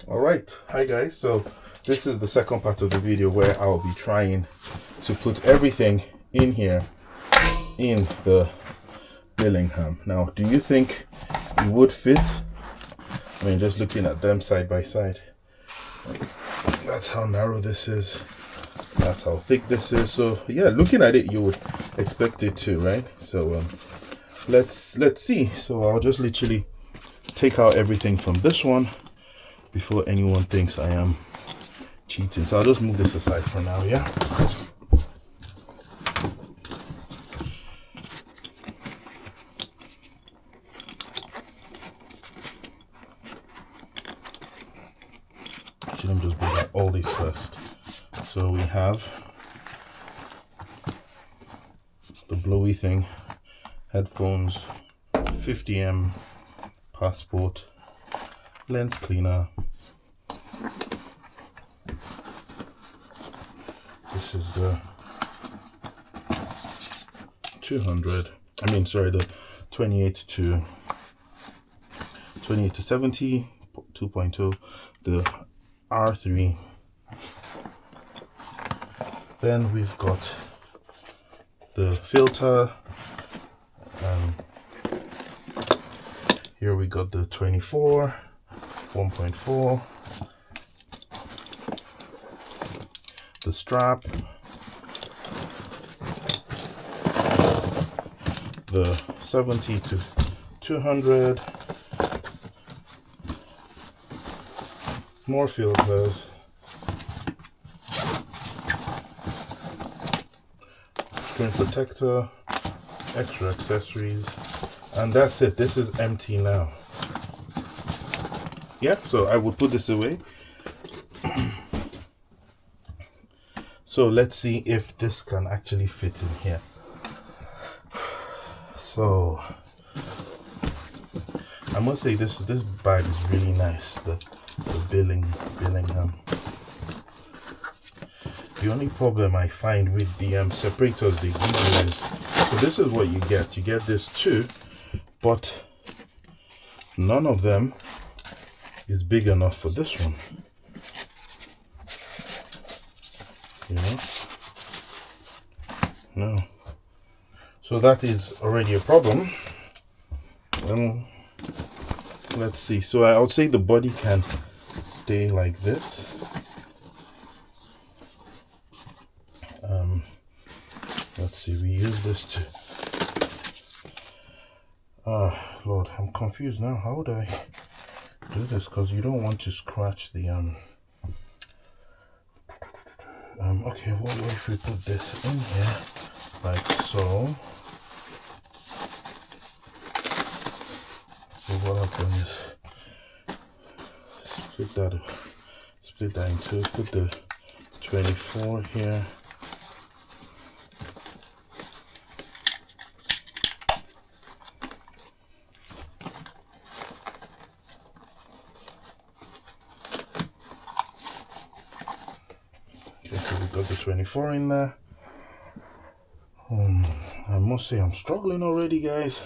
All right, hi guys. So this is the second part of the video where I'll be trying to put everything in here in the Billingham. Now, do you think it would fit? I mean, just looking at them side by side, that's how narrow this is, that's how thick this is. So yeah, looking at it, you would expect it to, right? So let's see. So I'll just literally take out everything from this one before anyone thinks I am cheating. So I'll just move this aside for now, yeah? Actually, let me just bring out all these first. So we have the blowy thing, headphones, 50M passport, lens cleaner. This is the 200. I mean, sorry, the 28 to 70 2.0, the R3. Then we've got the filter. Here we got the 24 1.4, the strap, the 70 to 200, more filters, screen protector, extra accessories, and that's it. This is empty now. Yeah, so I would put this away. So let's see if this can actually fit in here. So I must say this bag is really nice. The Billingham. The only problem I find with the separators they give you is, so this is what you get. You get this too, but none of them is big enough for this one. You know? No. So that is already a problem. Let's see. So I would say the body can stay like this. Let's see. We use this to. Lord, I'm confused now. How would I do this? Because you don't want to scratch the okay, what if we put this in here like so? So what happens is split that in two, put the 24 here. Okay, so we got the 24 in there. I must say I'm struggling already, guys.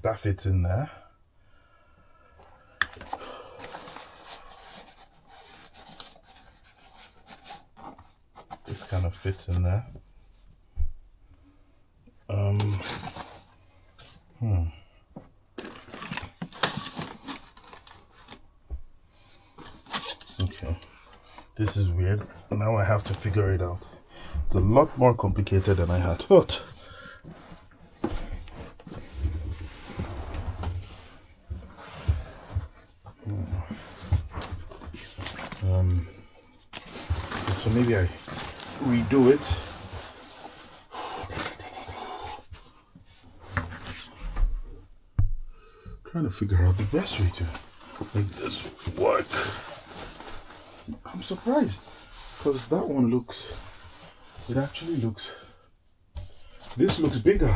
That fits in there. This kind of fits in there. Okay, this is weird. Now I have to figure it out. It's a lot more complicated than I had thought. So maybe I redo it. Trying to figure out the best way to make this work. I'm surprised because that one looks, it actually looks, this looks bigger.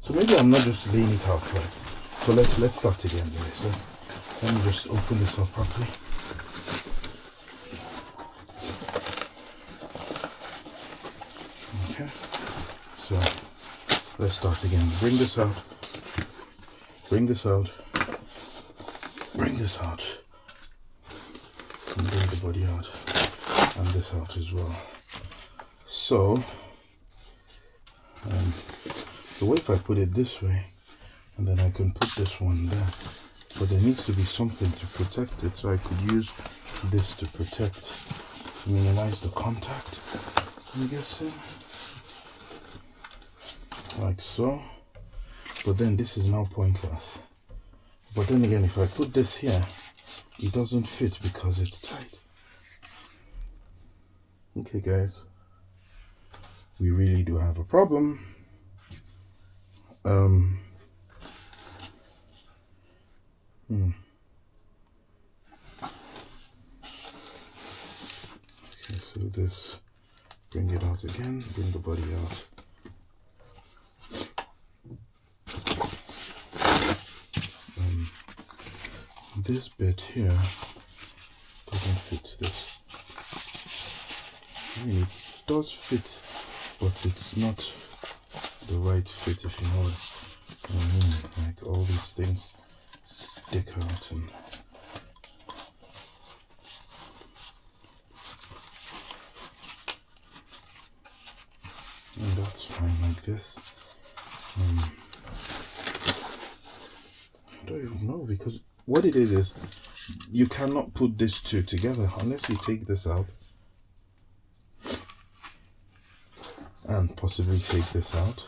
So maybe I'm not just laying it out right. So let's start again, guys. So let me just open this up properly. Okay, so let's start again. Bring this out. bring this out, bring this out, and bring the body out, and this out as well. So what if I put it this way, and then I can put this one there, but there needs to be something to protect it, so I could use this to protect, to minimize the contact, I'm guessing, like so. But then this is now pointless. But then again, if I put this here, it doesn't fit because it's tight. Okay guys, we really do have a problem. Okay, so this, bring it out again, bring the body out. This bit here doesn't fit this. I mean, it does fit, but it's not the right fit, if you know what I mean. Like all these things stick out, and that's fine like this. I don't even know, because what it is you cannot put these two together unless you take this out and possibly take this out.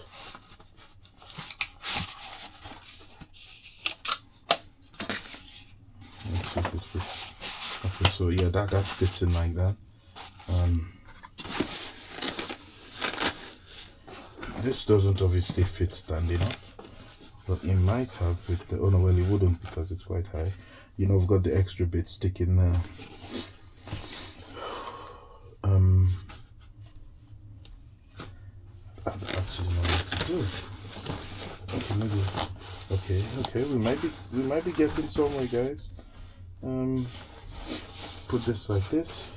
Let's see if it fits. Okay, so yeah, that fits in like that. This doesn't obviously fit standing up, but it might have with the, oh no, well it wouldn't because it's quite high. You know, I've got the extra bit sticking there. I don't actually know what to do. Okay, maybe. Okay, we might be getting somewhere, guys. Put this like this.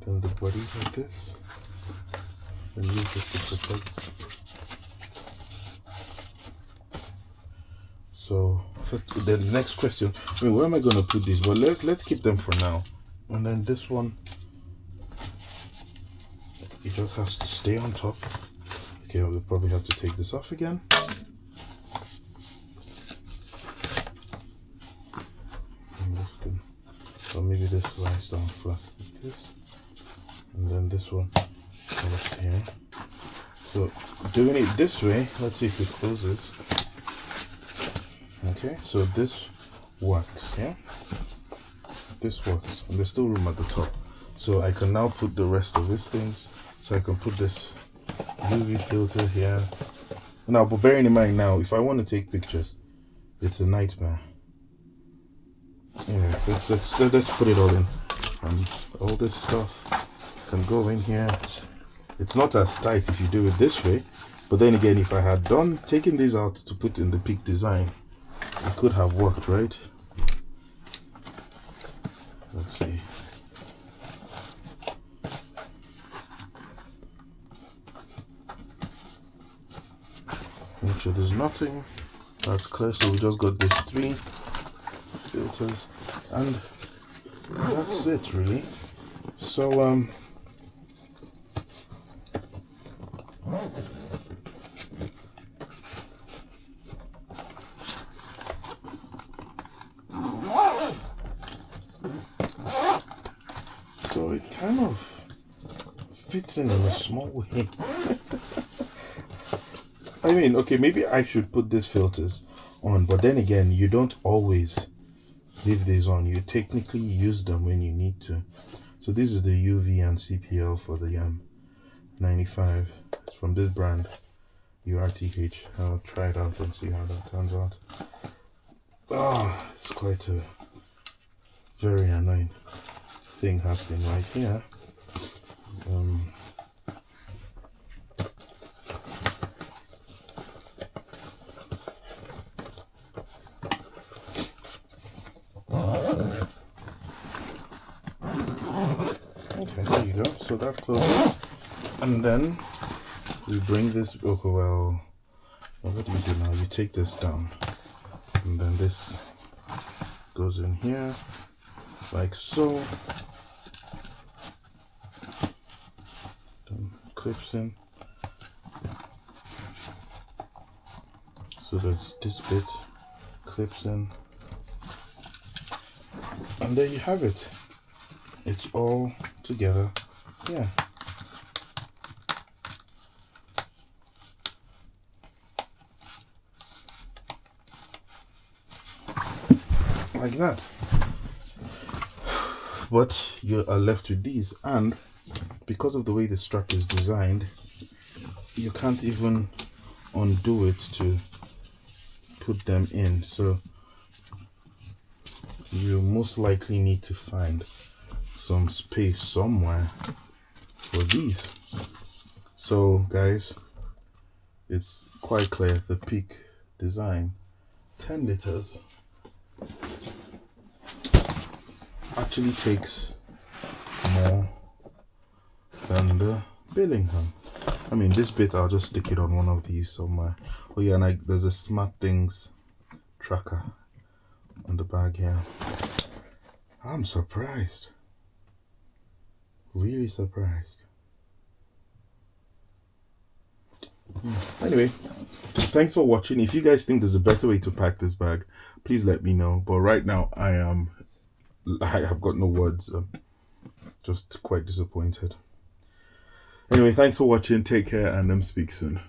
Then the body like this. And use this to protect. So the next question, I mean, where am I going to put these? Well, let's keep them for now. And then this one, it just has to stay on top. Okay, we'll probably have to take this off again. Or maybe this lies down flat like this, and then this one goes here. So doing it this way, let's see if it closes. Okay, so this works, yeah? This works, and there's still room at the top. So I can now put the rest of these things. So I can put this UV filter here. Now, but bearing in mind now, if I want to take pictures, it's a nightmare. Anyway, let's put it all in. All this stuff can go in here. It's not as tight if you do it this way, but then again, if I had taken these out to put in the Peak Design, it could have worked, right? Let's see. Make sure there's nothing. That's clear. So we just got these 3 filters, and that's it really. So so it kind of fits in a small way. I mean, okay, maybe I should put these filters on, but then again, you don't always leave these on. You technically use them when you need to. So this is the UV and CPL for the 95. It's from this brand, URTH. I'll try it out and see how that turns out. Oh, it's quite a very annoying thing happening right here. Okay, there you go. So that closes, and then we bring this, okay, well, what do you do now? You take this down, and then this goes in here, like so. Then clips in. So there's this bit, clips in. And there you have it. It's all together. Yeah. Like that. But you are left with these, and because of the way the strap is designed, you can't even undo it to put them in. So you most likely need to find some space somewhere for these. So guys, it's quite clear the Peak Design 10 liters actually takes more than the Billingham. I mean, this bit I'll just stick it on one of these somewhere. Oh yeah, and there's a Smart Things tracker on the bag here. I'm surprised, really surprised. Anyway, thanks for watching. If you guys think there's a better way to pack this bag, please let me know. But right now I have got no words. Just quite disappointed. Anyway, thanks for watching. Take care, and speak soon.